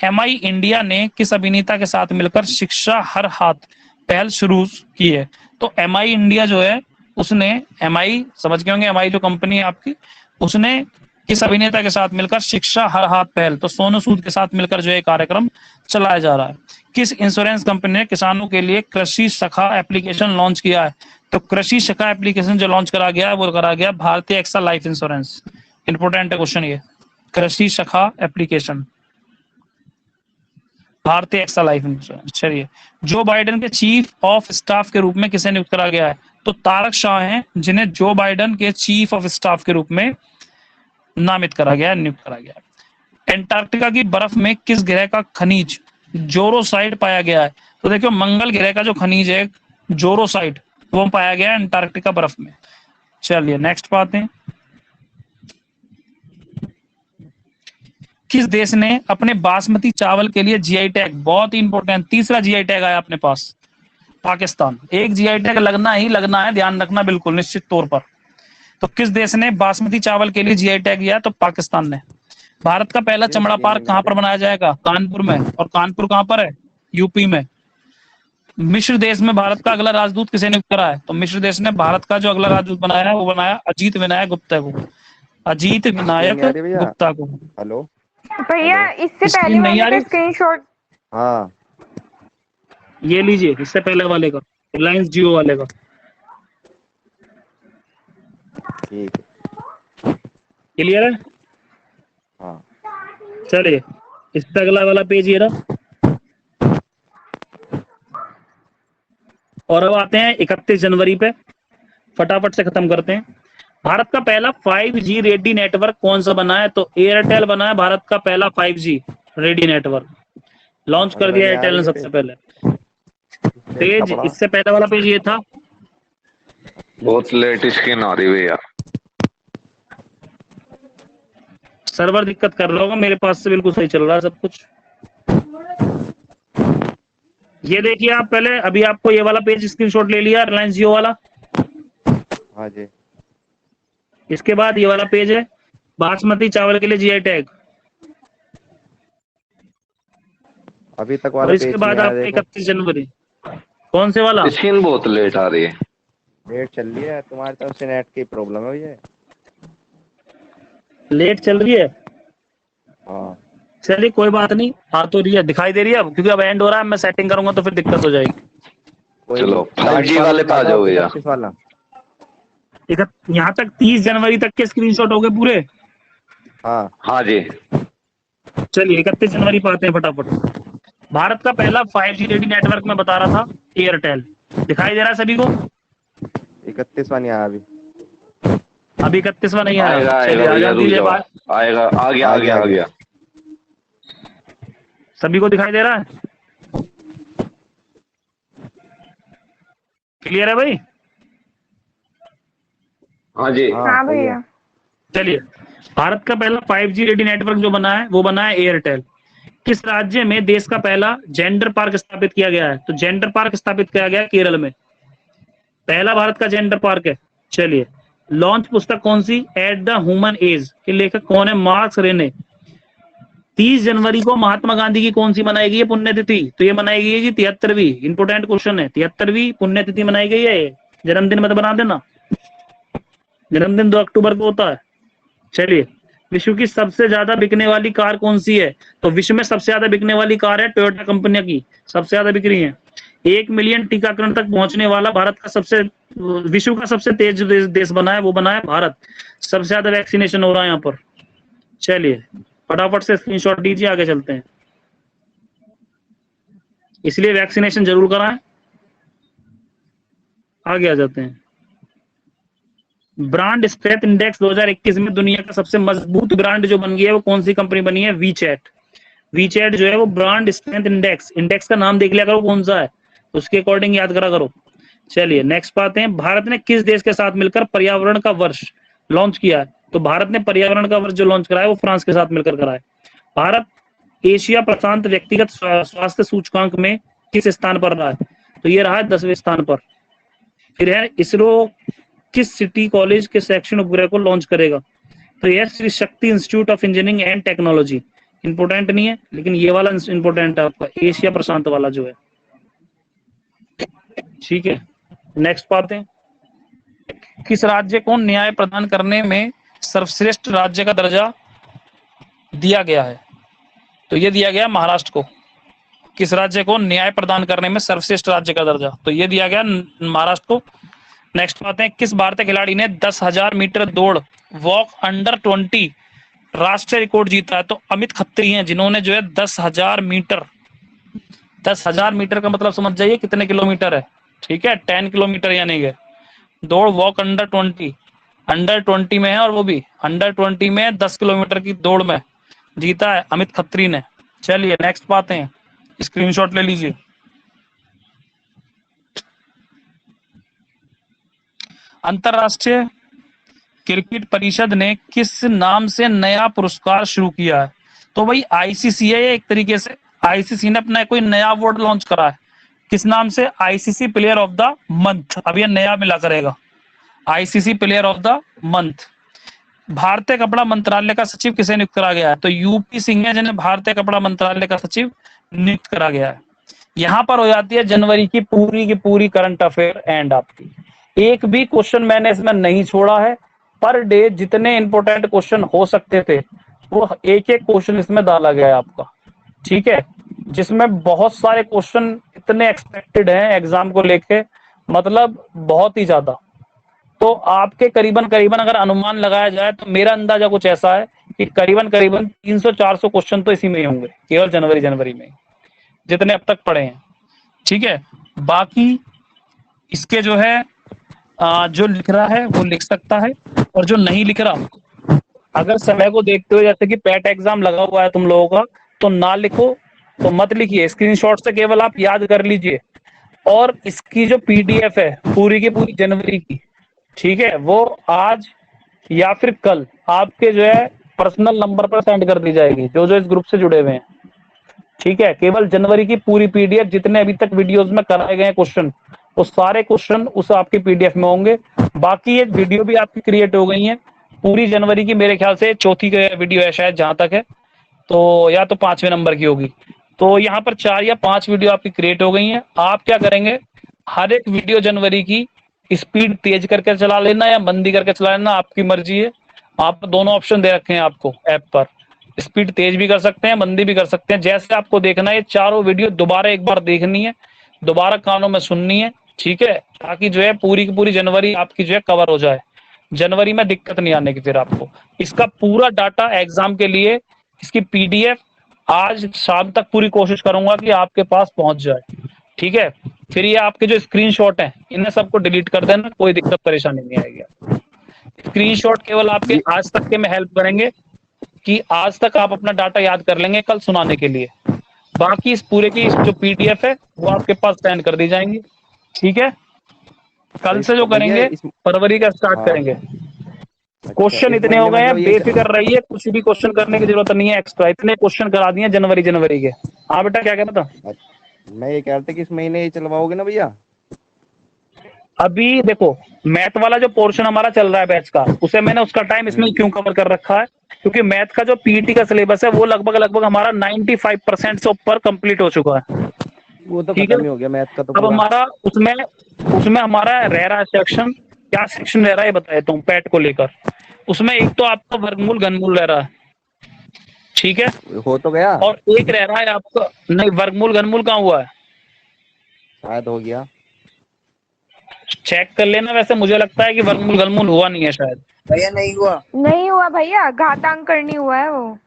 MI इंडिया ने किस अभिनेता के साथ मिलकर शिक्षा हर हाथ पहल शुरू की है? तो MI इंडिया जो है उसने, MI समझ गए होंगे, MI जो कंपनी है आपकी, उसने किस अभिनेता के साथ मिलकर शिक्षा हर हाथ पहल, तो सोनू सूद के साथ मिलकर जो है कार्यक्रम चलाया जा रहा है। किस इंश्योरेंस कंपनी ने किसानों के लिए कृषि सखा एप्लीकेशन लॉन्च किया है? तो कृषि सखा एप्लीकेशन जो लॉन्च करा गया है वो करा गया भारतीय एक्सा लाइफ इंश्योरेंस। इंपोर्टेंट है क्वेश्चन ये, कृषि सखा एप्लीकेशन भारतीय एक्सा लाइफ इंश्योरेंस। चलिए, जो बाइडेन के चीफ ऑफ स्टाफ के रूप में किसे नियुक्त करा गया है? तो तारक शाह हैं जिन्हें जो बाइडेन के चीफ ऑफ स्टाफ के रूप में नामित करा गया, नियुक्त करा गया। एंटार्क्टिका की बर्फ में किस ग्रह का खनिज जोरोसाइट पाया गया है? तो देखियो मंगल ग्रह का जो खनिज है जोरोसाइट वो पाया गया एंटार्क्टिका बर्फ में। चलिए नेक्स्ट बात है। किस देश ने अपने बासमती चावल के लिए GI टैग, बहुत ही इंपॉर्टेंट, तीसरा GI टैग आया अपने पास? पाकिस्तान। एक GI टैग लगना ही लगना है, ध्यान रखना बिल्कुल निश्चित तौर पर। तो किस देश ने बासमती चावल के लिए GI टैग दिया? तो पाकिस्तान ने। भारत का पहला चमड़ा पार्क कहां पर बनाया जाएगा? कानपुर में। और कानपुर कहां पर है? यूपी में। मिस्र देश में भारत का अगला राजदूत किसे नियुक्त करा है? तो मिस्र देश ने भारत का जो अगला राजदूत बनाया है वो बनाया अजीत विनायक गुप्ता को। अजीत विनायक गुप्ता को। हेलो भैया, इससे पहले वाले का स्क्रीनशॉट। हाँ ये लीजिए, इससे पहले वाले का, रिलायंस जियो वाले का। ठीक है। क्लियर है? हाँ चलिए, इससे अगला वाला पेज ये रहा। और अब आते हैं 31 जनवरी पे, फटाफट से खत्म करते हैं। भारत का पहला 5G रेडी नेटवर्क कौन सा बना है? तो एयरटेल बना है भारत का पहला 5G रेडी नेटवर्क, लॉन्च कर दिया एयरटेल ने सबसे पहले। पेज इससे पहले वाला पेज ये था। बहुत लेट स्क्रीन आ रही है भैया। सर्वर दिक्कत कर रहा होगा, मेरे पास से बिल्कुल सही चल रहा है सब कुछ। ये देखिए आप पहले, अभी आपको ये वाला पेज स्क्रीनशॉट ले लिया, रिलायंस जियो वाला। हाँ जी। इसके बाद ये वाला पेज है, बासमती चावल के लिए जीआई टैग। अभी तक और वाला इसके पेज बाद नहीं आया, आपका देखो 31 जनवरी। कौन से वाला? स्क्रीन बहुत लेट आ रही है। लेट चल रही है, तुम्हारी तरफ से नेट की प्रॉब्लम है भैया। लेट चल रही है? हाँ चलिए कोई बात नहीं, आ तो रही है, दिखाई दे रही है अब, क्योंकि अब एंड हो रहा है, मैं सेटिंग करूंगा तो फिर दिक्कत हो जाएगी। चलो 5G वाले पे आ जाओ भैया। 31 वाला। यहाँ तक 30 जनवरी तक के स्क्रीनशॉट हो गए पूरे। हाँ हाँ जी। चलिए 31 जनवरी पे आते हैं फटाफट। भारत का पहला 5G रेडी नेटवर्क मैं बता रहा था, एयरटेल। दिखाई दे रहा है सभी को? 31वां नहीं आया अभी। अभी 31वां नहीं आया? आएगा चलिए आएगा आ भैया, जाओ, रुक दीजिए जाओ। बात। आएगा, आ गया आ गया आ गया। सभी को दिखाई दे रहा है? क्लियर है भाई? हाँ जी। हाँ भैया। चलिए, भारत का पहला 5G रेडी नेटवर्क जो बना है वो बना है एयरटेल। किस राज्य में देश का पहला जेंडर पार्क स्थापित किया गया है? तो जेंडर पार्क स्थापित किया गया है केरल में, पहला भारत का जेंडर पार्क है। चलिए, लॉन्च पुस्तक कौन सी? एट द ह्यूमन एज के लेखक कौन है? Marks Renee. 30 जनवरी को महात्मा गांधी की कौन सी मनाई गई है पुण्यतिथि? तो ये मनाई गई है जी 73वीं। इंपोर्टेंट क्वेश्चन है, 73वीं पुण्यतिथि मनाई गई है। जन्मदिन मत बना देना, जन्मदिन 2 अक्टूबर को होता है। चलिए, विश्व की सबसे ज्यादा बिकने वाली कार कौन सी है? तो विश्व में सबसे ज्यादा बिकने वाली कार है टोयोटा कंपनी की, सबसे ज्यादा बिक रही है। 1 मिलियन टीकाकरण तक पहुंचने वाला भारत का सबसे, विश्व का सबसे तेज देश बना है, वो बना है भारत। सबसे ज्यादा वैक्सीनेशन हो रहा है यहाँ पर। चलिए फटाफट से स्क्रीनशॉट दीजिए, आगे चलते हैं। इसलिए वैक्सीनेशन जरूर कराएं। आगे आ जाते हैं। ब्रांड स्ट्रेंथ इंडेक्स 2021 में दुनिया का सबसे मजबूत ब्रांड जो बन गया है वो कौन सी कंपनी बनी है? वीचैट। वीचैट जो है वो ब्रांड स्ट्रेंथ इंडेक्स का नाम देख लिया करो कौन सा है, उसके अकॉर्डिंग याद करा करो। चलिए नेक्स्ट बात है, भारत ने किस देश के साथ मिलकर पर्यावरण का वर्ष लॉन्च किया है? तो भारत ने पर्यावरण का वर्ष जो लॉन्च कराया वो फ्रांस के साथ मिलकर कराया। भारत एशिया प्रशांत व्यक्तिगत स्वास्थ्य सूचकांक में किस स्थान पर रहा है? तो ये रहा है 10वें स्थान पर। फिर है, इसरो किस सिटी कॉलेज के शैक्षणिक उपग्रह को लॉन्च करेगा? तो यह Shri Shakti institute of engineering and technology. Important नहीं है, लेकिन ये वाला इंपोर्टेंट है आपका, एशिया प्रशांत वाला जो है। ठीक है, नेक्स्ट बात है, किस राज्य को न्याय प्रदान करने में सर्वश्रेष्ठ राज्य का दर्जा दिया गया है? तो ये दिया गया महाराष्ट्र को। किस राज्य को न्याय प्रदान करने में सर्वश्रेष्ठ राज्य का दर्जा? तो ये दिया गया महाराष्ट्र को। नेक्स्ट बात है, किस भारतीय खिलाड़ी ने 10,000 मीटर दौड़ वॉक अंडर 20 राष्ट्रीय रिकॉर्ड जीता है? तो अमित खत्री हैं, जिन्होंने जो है 10,000 मीटर, 10,000 मीटर का मतलब समझ जाइए कितने किलोमीटर है। ठीक है, 10 किलोमीटर यानी कि दौड़ वॉक अंडर 20 में है, और वो भी अंडर 20 में 10 किलोमीटर की दौड़ में जीता है अमित खत्री ने। चलिए नेक्स्ट बात है, स्क्रीनशॉट ले लीजिए। अंतरराष्ट्रीय क्रिकेट परिषद ने किस नाम से नया पुरस्कार शुरू किया है? तो भाई आईसीसी है एक तरीके से। आईसीसी ने अपना कोई नया अवार्ड लॉन्च करा है, किस नाम से? ICC player of the month. अब ये नया मिला करेगा, ICC player of the month. भारतीय कपड़ा मंत्रालय का सचिव किसे नियुक्त करा गया है? तो यूपी सिंह है, जिन्हें भारतीय कपड़ा मंत्रालय का सचिव नियुक्त करा गया है। यहाँ पर हो जाती है जनवरी की पूरी करंट अफेयर एंड आपकी। एक भी क्वेश्चन मैंने इसमें नहीं छोड़ा है। पर डे जितने इंपोर्टेंट क्वेश्चन हो सकते थे वो एक एक क्वेश्चन इसमें डाला गया है आपका। ठीक है, जिसमें बहुत सारे क्वेश्चन इतने एक्सपेक्टेड हैं एग्जाम को लेके, मतलब बहुत ही ज्यादा। तो आपके करीबन करीबन अगर अनुमान लगाया जाए तो मेरा अंदाजा कुछ ऐसा है कि करीबन करीबन 300-400 क्वेश्चन तो इसी में ही होंगे, केवल जनवरी में, जितने अब तक पढ़े हैं। ठीक है, बाकी इसके जो है जो लिख रहा है वो लिख सकता है, और जो नहीं लिख रहा, अगर समय को देखते हुए, जैसे कि पैट एग्जाम लगा हुआ है तुम लोगों का, तो ना लिखो तो मत लिखिए, स्क्रीनशॉट से केवल आप याद कर लीजिए। और इसकी जो पीडीएफ है पूरी की पूरी जनवरी की, ठीक है, वो आज या फिर कल आपके जो है पर्सनल नंबर पर सेंड कर दी जाएगी, जो जो इस ग्रुप से जुड़े हुए हैं। ठीक है, केवल जनवरी की पूरी पीडीएफ, जितने अभी तक वीडियोस में कराए गए क्वेश्चन, वो सारे क्वेश्चन उस आपकी पीडीएफ में होंगे। बाकी ये वीडियो भी आपकी क्रिएट हो गई है पूरी जनवरी की, मेरे ख्याल से चौथी वीडियो है शायद, जहां तक है, तो या तो 5वें नंबर की होगी। तो यहाँ पर 4 या 5 वीडियो आपकी क्रिएट हो गई हैं। आप क्या करेंगे, हर एक वीडियो जनवरी की स्पीड तेज करके चला लेना या मंदी करके चला लेना, आपकी मर्जी है। आप दोनों ऑप्शन दे रखे हैं आपको ऐप पर, स्पीड तेज भी कर सकते हैं, मंदी भी कर सकते हैं, जैसे आपको देखना है। ये चारों वीडियो दोबारा एक बार देखनी है, दोबारा कानों में सुननी है, ठीक है, ताकि जो है पूरी की पूरी जनवरी आपकी जो है कवर हो जाए, जनवरी में दिक्कत नहीं आने की। फिर आपको इसका पूरा डाटा एग्जाम के लिए, इसकी पीडीएफ आज शाम तक पूरी कोशिश करूंगा कि आपके पास पहुंच जाए। ठीक है, फिर ये आपके जो स्क्रीनशॉट हैं इन्हें सबको डिलीट कर देना, कोई दिक्कत परेशानी नहीं आएगी। स्क्रीनशॉट केवल आपके आज तक के में हेल्प करेंगे कि आज तक आप अपना डाटा याद कर लेंगे कल सुनाने के लिए। बाकी इस पूरे की जो पीडीएफ है वो आपके पास सेंड कर दी जाएंगी। ठीक है, कल से जो करेंगे फरवरी का स्टार्ट करेंगे। क्वेश्चन इतने हो गए हैं, बेफिक्र रहिए, कुछ भी क्वेश्चन करने की जरूरत नहीं है एक्स्ट्रा, इतने क्वेश्चन करा दिए जनवरी के। हाँ बेटा, क्या कहना था? मैं ये कह रहा था कि इस महीने ही चलवाओगे ना भैया? अभी देखो, मैथ वाला जो पोर्शन हमारा चल रहा है बैच का, उसे मैंने उसका टाइम इसमें क्यों कवर कर रखा है, क्योंकि मैथ का जो पीईटी का सिलेबस है वो लगभग हमारा 95% से ऊपर कंप्लीट हो चुका है। वो तो खत्म ही हो गया मैथ का तो अब पूरा। हमारा उसमें हमारा रह रहा है सेक्शन, क्या सेक्शन रह रहा है बता देता हूँ पैट को लेकर। उसमें एक तो आपका वर्गमूल घनमूल रह रहा है, ठीक है, हो तो गया, और एक रह रहा है आपका, नहीं वर्गमूल घनमूल कहाँ हुआ है, शायद हो गया, चेक कर लेना। वैसे मुझे लगता है कि वर्गमूल घनमूल हुआ नहीं है शायद। भैया नहीं हुआ भैया, घातांक करनी हुआ है वो।